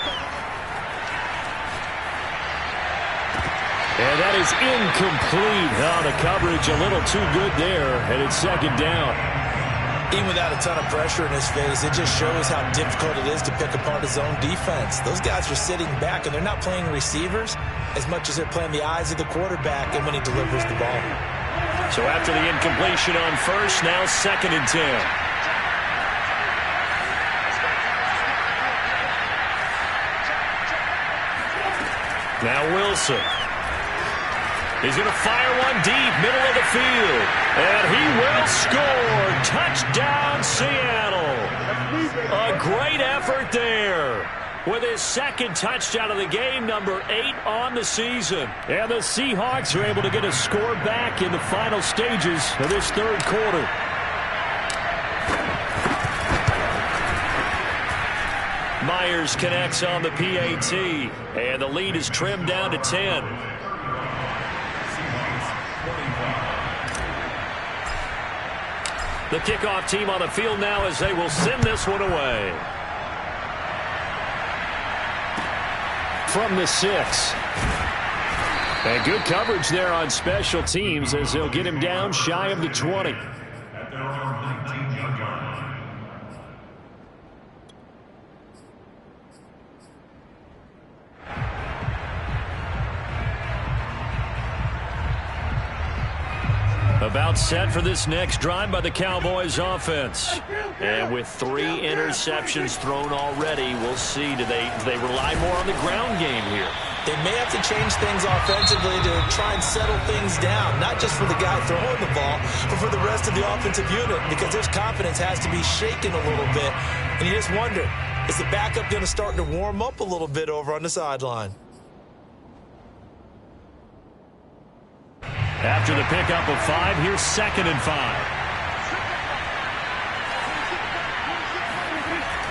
And that is incomplete. Oh, the coverage a little too good there, and it's second down. Even without a ton of pressure in his face, it just shows how difficult it is to pick apart his own defense. Those guys are sitting back, and they're not playing receivers as much as they're playing the eyes of the quarterback and when he delivers the ball. So after the incompletion on first, now 2nd and 10. Now Wilson. He's going to fire one deep, middle of the field. And he will score. Touchdown, Seattle. A great effort there. With his second touchdown of the game, number 8 on the season. And the Seahawks are able to get a score back in the final stages of this third quarter. Myers connects on the PAT. And the lead is trimmed down to 10. The kickoff team on the field now as they will send this one away. From the 6. And good coverage there on special teams as they'll get him down shy of the 20. At their own 19-yard line. About set for this next drive by the Cowboys offense. And with 3 interceptions thrown already, we'll see. Do they rely more on the ground game here? They may have to change things offensively to try and settle things down, not just for the guy throwing the ball, but for the rest of the offensive unit, because their confidence has to be shaken a little bit. And you just wonder, is the backup going to start to warm up a little bit over on the sideline? After the pickup of 5, here's 2nd and 5.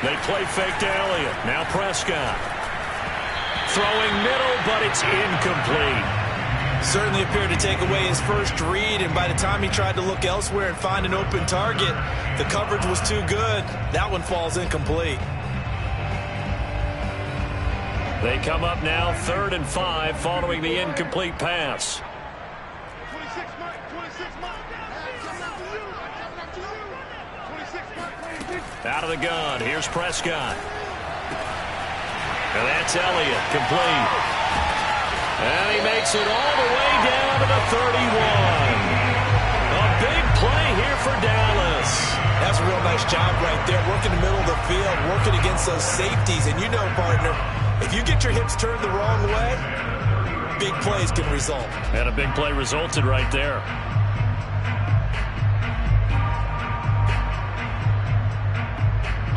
They play fake to Elliott. Now Prescott. Throwing middle, but it's incomplete. Certainly appeared to take away his first read, and by the time he tried to look elsewhere and find an open target, the coverage was too good. That one falls incomplete. They come up now 3rd and 5 following the incomplete pass. Out of the gun, here's Prescott. And that's Elliott, complete. And he makes it all the way down to the 31. A big play here for Dallas. That's a real nice job right there, working the middle of the field, working against those safeties. And you know, partner, if you get your hips turned the wrong way, big plays can result. And a big play resulted right there.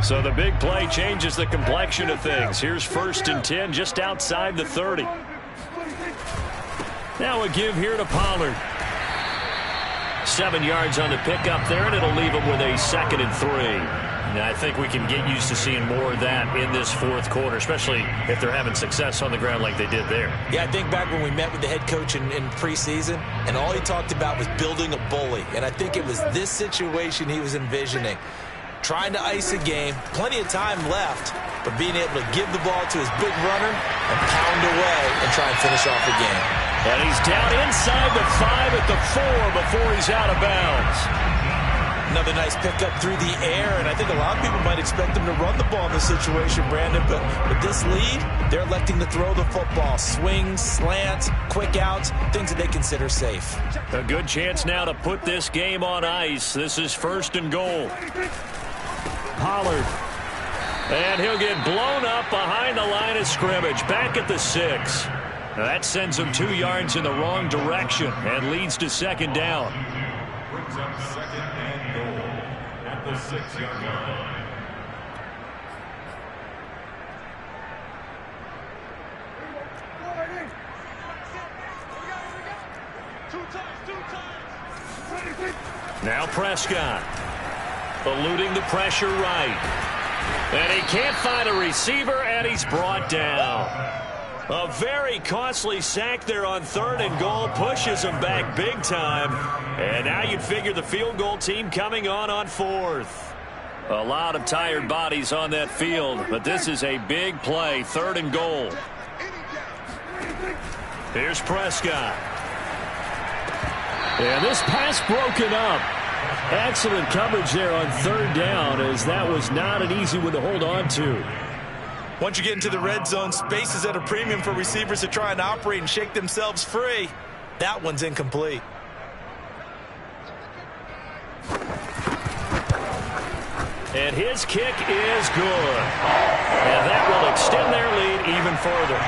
So the big play changes the complexion of things. Here's 1st and 10 just outside the 30. Now a give here to Pollard. 7 yards on the pickup there, and it'll leave him with a 2nd and 3. Now, I think we can get used to seeing more of that in this 4th quarter, especially if they're having success on the ground like they did there. Yeah, I think back when we met with the head coach in preseason, and all he talked about was building a bully. And I think it was this situation he was envisioning. Trying to ice a game, plenty of time left, but being able to give the ball to his big runner and pound away and try and finish off the game. And he's down inside the 5 at the 4 before he's out of bounds. Another nice pickup through the air, and I think a lot of people might expect them to run the ball in this situation, Brandon, but with this lead, they're electing to throw the football. Swings, slants, quick outs, things that they consider safe. A good chance now to put this game on ice. This is 1st and goal. Pollard. And he'll get blown up behind the line of scrimmage, back at the 6. Now that sends him 2 yards in the wrong direction and leads to 2nd down. Brings up 2nd and goal at the 6-yard line. Now Prescott. Eluding the pressure right. And he can't find a receiver, and he's brought down. A very costly sack there on 3rd and goal. Pushes him back big time. And now you'd figure the field goal team coming on 4th. A lot of tired bodies on that field, but this is a big play. 3rd and goal. Here's Prescott. And this pass broken up. Excellent coverage there on 3rd down, as that was not an easy one to hold on to. Once you get into the red zone, space is at a premium for receivers to try and operate and shake themselves free. That one's incomplete. And his kick is good. And that will extend their lead even further.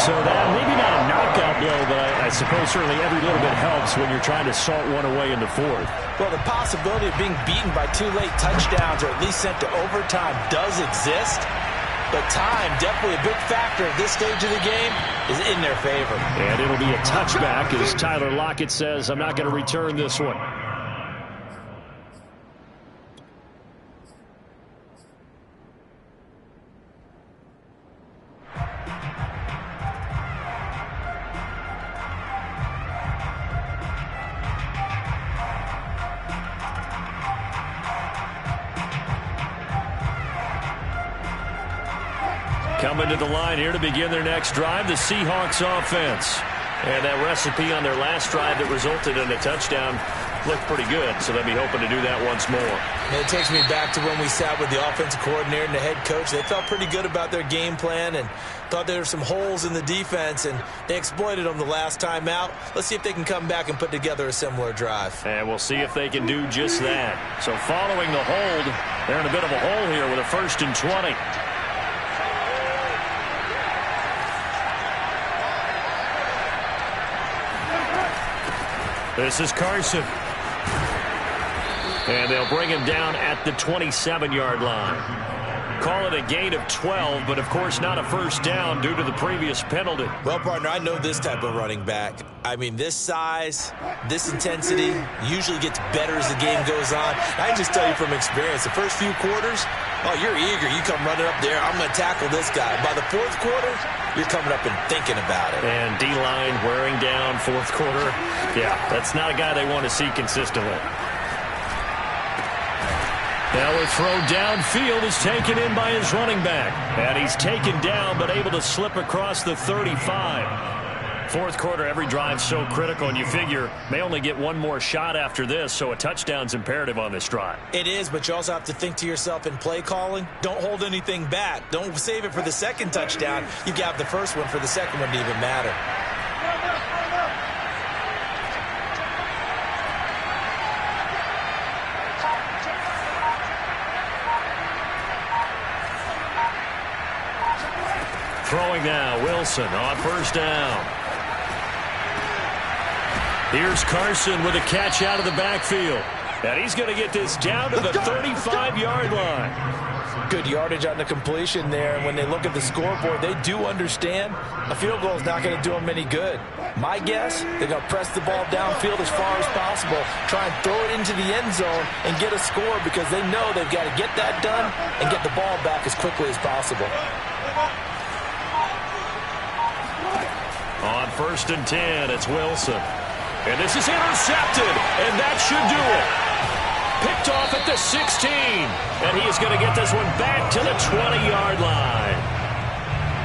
So that maybe not a knockout blow, but I suppose certainly every little bit helps when you're trying to salt one away in the 4th. Well, the possibility of being beaten by 2 late touchdowns or at least sent to overtime does exist. But time, definitely a big factor at this stage of the game, is in their favor. And it'll be a touchback as Tyler Lockett says, I'm not going to return this one. Coming to the line here to begin their next drive, the Seahawks offense. And that recipe on their last drive that resulted in a touchdown looked pretty good, so they'll be hoping to do that once more. And it takes me back to when we sat with the offensive coordinator and the head coach. They felt pretty good about their game plan and thought there were some holes in the defense, and they exploited them the last time out. Let's see if they can come back and put together a similar drive. And we'll see if they can do just that. So following the hold, they're in a bit of a hole here with a 1st and 20. This is Carson. And they'll bring him down at the 27-yard line. Call it a gain of 12, but of course not a first down due to the previous penalty. Well, partner, I know this type of running back. I mean, this size, this intensity usually gets better as the game goes on. I can just tell you from experience, the first few quarters, oh, you're eager. You come running up there, I'm going to tackle this guy. By the 4th quarter, you're coming up and thinking about it. And D-line wearing down 4th quarter. Yeah, that's not a guy they want to see consistently. Now a throw downfield is taken in by his running back. And he's taken down but able to slip across the 35. Fourth quarter, every drive so critical, and you figure may only get one more shot after this, so a touchdown's imperative on this drive. It is, but you also have to think to yourself in play calling, don't hold anything back. Don't save it for the second touchdown. You got the first one for the second one to even matter. Throwing now, Wilson on first down. Here's Carson with a catch out of the backfield. And he's going to get this down to the 35-yard line. Good yardage on the completion there. And when they look at the scoreboard, they do understand a field goal is not going to do them any good. My guess, they're going to press the ball downfield as far as possible, try and throw it into the end zone and get a score because they know they've got to get that done and get the ball back as quickly as possible. On first and 10, it's Wilson. And this is intercepted, and that should do it. Picked off at the 16, and he is going to get this one back to the 20-yard line.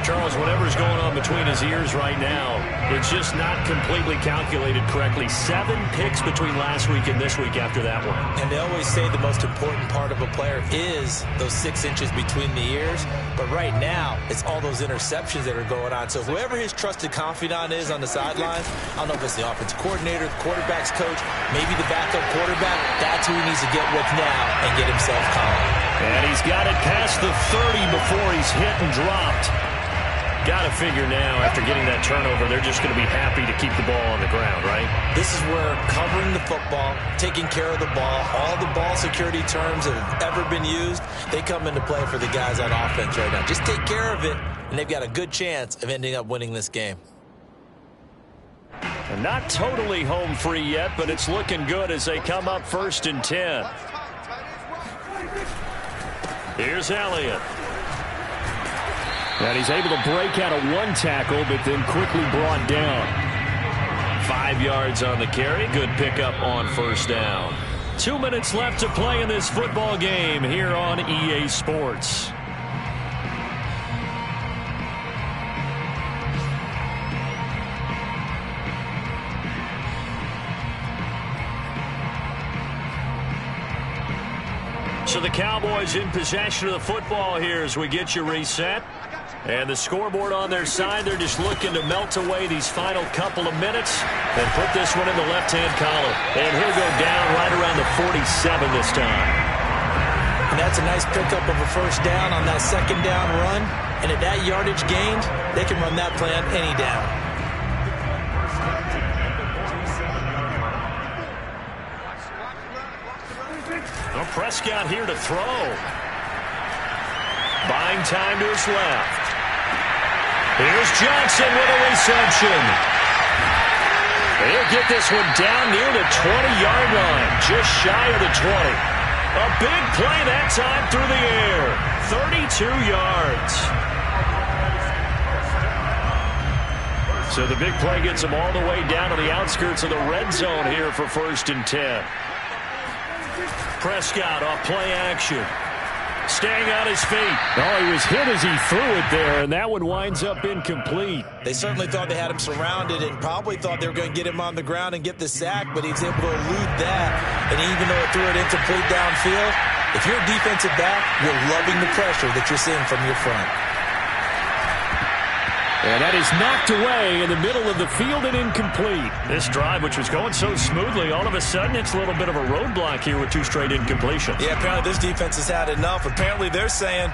Charles, whatever's going on between his ears right now, it's just not completely calculated correctly. 7 picks between last week and this week after that one. And they always say the most important part of a player is those 6 inches between the ears. But right now, it's all those interceptions that are going on. So whoever his trusted confidant is on the sidelines, I don't know if it's the offensive coordinator, the quarterback's coach, maybe the backup quarterback, that's who he needs to get with now and get himself calm. And he's got it past the 30 before he's hit and dropped. Got to figure now, after getting that turnover, they're just going to be happy to keep the ball on the ground, right? This is where covering the football, taking care of the ball, all the ball security terms that have ever been used, they come into play for the guys on offense right now. Just take care of it, and they've got a good chance of ending up winning this game. And not totally home free yet, but it's looking good as they come up first and 10. Here's Elliott. And he's able to break out of one tackle, but then quickly brought down. 5 yards on the carry. Good pickup on first down. 2 minutes left to play in this football game here on EA Sports. So the Cowboys in possession of the football here as we get you reset. And the scoreboard on their side, they're just looking to melt away these final couple of minutes and put this one in the left-hand column. And he'll go down right around the 47 this time. And that's a nice pickup of a first down on that second down run. And at that yardage gained, they can run that play on any down. Well, Prescott here to throw. Buying time to his left. Here's Johnson with a reception. He'll get this one down near the 20-yard line, just shy of the 20. A big play that time through the air. 32 yards. So the big play gets him all the way down to the outskirts of the red zone here for first and 10. Prescott off play action. Staying on his feet. Oh, he was hit as he threw it there, and that one winds up incomplete. They certainly thought they had him surrounded and probably thought they were going to get him on the ground and get the sack, but he was able to elude that. And even though it threw it incomplete downfield, if you're a defensive back, you're loving the pressure that you're seeing from your front. And that is knocked away in the middle of the field and incomplete. This drive, which was going so smoothly, all of a sudden it's a little bit of a roadblock here with 2 straight incompletions. Yeah, apparently this defense has had enough. Apparently they're saying,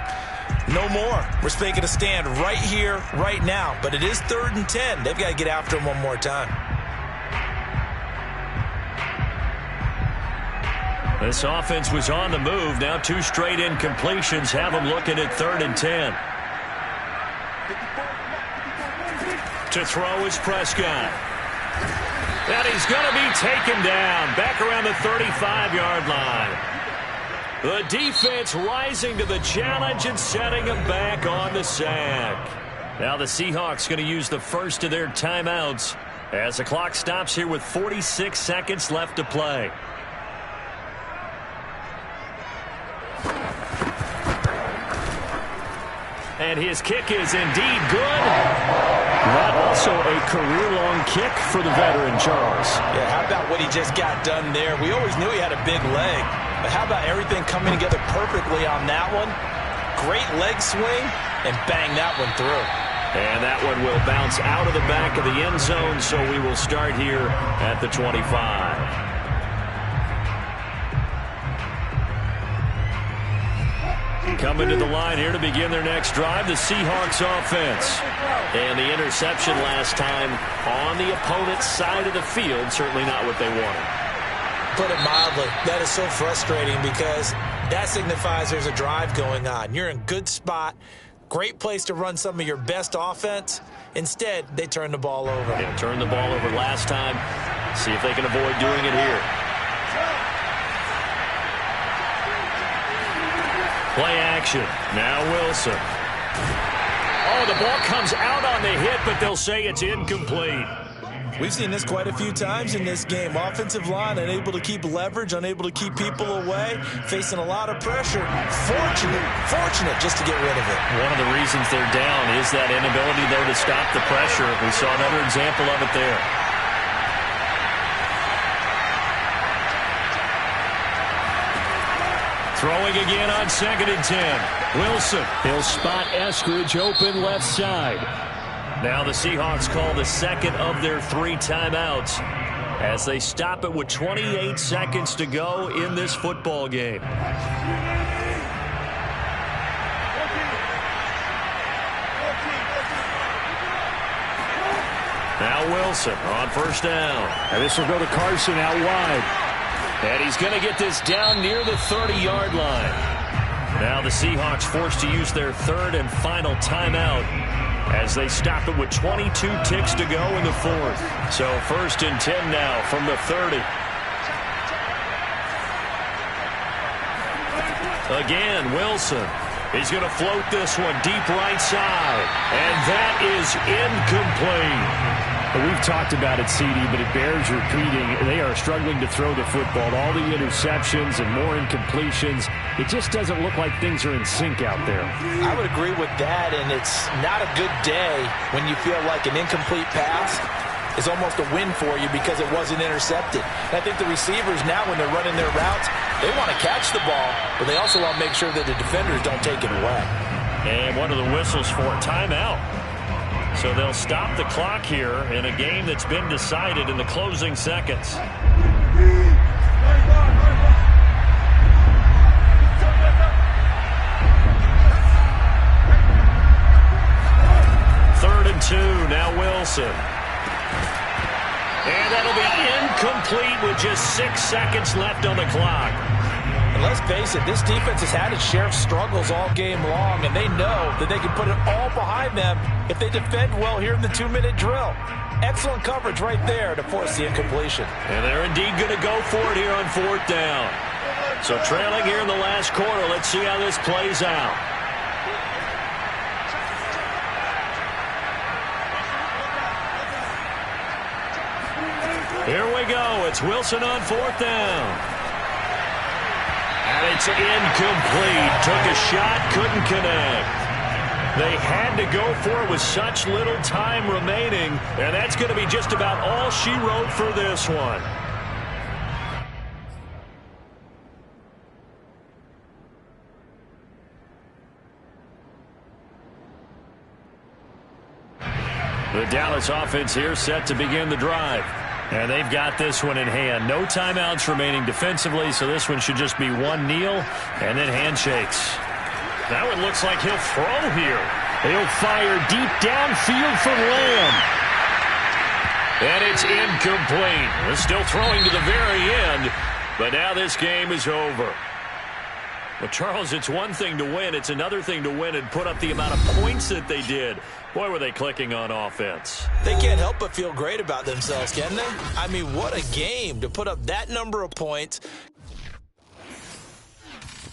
no more. We're making a stand right here, right now. But it is 3rd and 10. They've got to get after him one more time. This offense was on the move. Now 2 straight incompletions have them looking at 3rd and 10. To throw is Prescott. And he's going to be taken down back around the 35-yard line. The defense rising to the challenge and setting him back on the sack. Now the Seahawks going to use the first of their timeouts as the clock stops here with 46 seconds left to play. And his kick is indeed good. That also a career-long kick for the veteran, Charles. Yeah, how about what he just got done there? We always knew he had a big leg, but how about everything coming together perfectly on that one? Great leg swing, and bang that one through. And that one will bounce out of the back of the end zone, so we will start here at the 25. Coming to the line here to begin their next drive, the Seahawks offense. And the interception last time on the opponent's side of the field, certainly not what they wanted. Put it mildly, that is so frustrating because that signifies there's a drive going on. You're in a good spot, great place to run some of your best offense. Instead, they turn the ball over. Yeah, turned the ball over last time. See if they can avoid doing it here. Play action. Now Wilson. Oh, the ball comes out on the hit, but they'll say it's incomplete. We've seen this quite a few times in this game. Offensive line unable to keep leverage, unable to keep people away, facing a lot of pressure. Fortunate just to get rid of it. One of the reasons they're down is that inability, though, to stop the pressure. We saw another example of it there. Throwing again on 2nd and 10. Wilson. He'll spot Eskridge open left side. Now the Seahawks call the second of their 3 timeouts as they stop it with 28 seconds to go in this football game. Now Wilson on 1st down. And this will go to Carson out wide. And he's going to get this down near the 30-yard line. Now the Seahawks forced to use their 3rd and final timeout as they stop it with 22 ticks to go in the 4th. So 1st and 10 now from the 30. Again, Wilson. He's going to float this one deep right side. And that is incomplete. We've talked about it, CD, but it bears repeating. They are struggling to throw the football. All the interceptions and more incompletions. It just doesn't look like things are in sync out there. I would agree with that, and it's not a good day when you feel like an incomplete pass is almost a win for you because it wasn't intercepted. And I think the receivers now, when they're running their routes, they want to catch the ball, but they also want to make sure that the defenders don't take it away. And one of the whistles for a timeout. So they'll stop the clock here in a game that's been decided in the closing seconds. 3rd and 2, now Wilson. And that'll be incomplete with just 6 seconds left on the clock. And let's face it, this defense has had its share of struggles all game long, and they know that they can put it all behind them if they defend well here in the 2-minute drill. Excellent coverage right there to force the incompletion. And they're indeed going to go for it here on 4th down. So trailing here in the last quarter, let's see how this plays out. Here we go. It's Wilson on 4th down. And it's incomplete. Took a shot, couldn't connect. They had to go for it with such little time remaining, and that's going to be just about all she wrote for this one. The Dallas offense here set to begin the drive. And they've got this one in hand. No timeouts remaining defensively, so this one should just be one kneel and then handshakes. Now it looks like he'll throw here. He'll fire deep downfield for Lamb. And it's incomplete. They're still throwing to the very end, but now this game is over. Well, Charles, it's one thing to win. It's another thing to win and put up the amount of points that they did. Boy, were they clicking on offense. They can't help but feel great about themselves, can they? I mean, what a game to put up that number of points,